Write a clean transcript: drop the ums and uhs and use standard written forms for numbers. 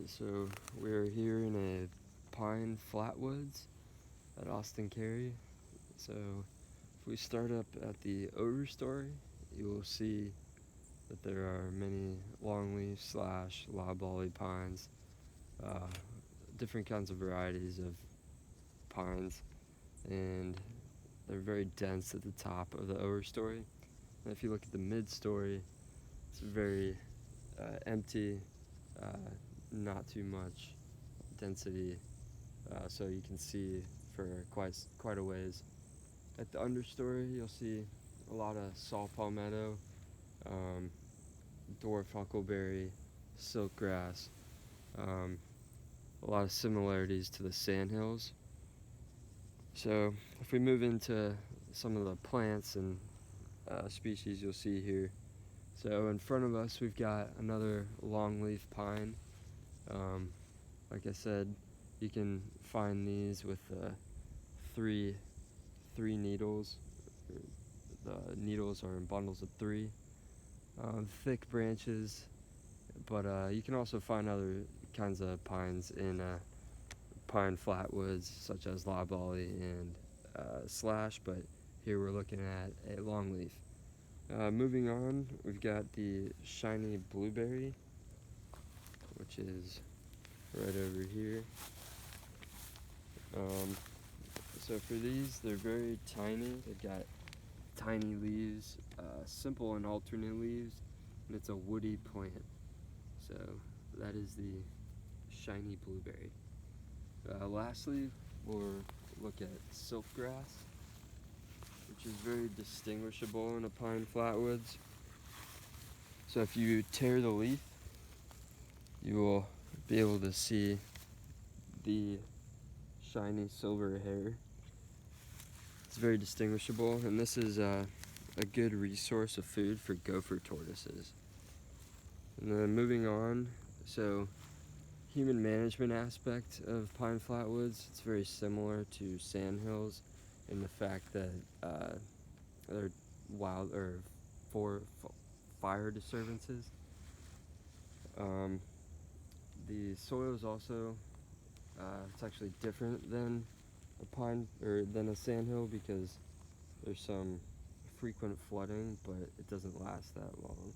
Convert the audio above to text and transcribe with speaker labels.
Speaker 1: So we're here in a pine flatwoods at Austin Carey. So if we start up at the overstory, you will see that there are many longleaf slash loblolly pines, uh, different kinds of varieties of pines, and they're very dense at the top of the overstory. And if you look at the mid-story, it's very empty, uh, not too much density, so you can see for quite a ways. At the understory, you'll see a lot of saw palmetto, um, dwarf huckleberry, silkgrass, a lot of similarities to the sandhills. So if we move into some of the plants and species you'll see here. So in front of us we've got another longleaf pine. Like I said, you can find these with three needles. The needles are in bundles of three. Thick branches, but you can also find other kinds of pines in pine flatwoods, such as loblolly and slash, but here we're looking at a longleaf. Moving on, we've got the shiny blueberry, which is right over here. So for these, they're very tiny. They've got tiny leaves, simple and alternate leaves, and it's a woody plant. So that is the shiny blueberry. Lastly, we'll look at silkgrass, which is very distinguishable in a pine flatwoods. So if you tear the leaf, you will be able to see the shiny silver hair. It's very distinguishable, and this is a good resource of food for gopher tortoises. And then moving on, so human management aspect of pine flatwoods, it's very similar to sandhills in the fact that they're wild or for fire disturbances. The soil is also it's actually different than a pine or than a sandhill because there's some frequent flooding, but it doesn't last that long.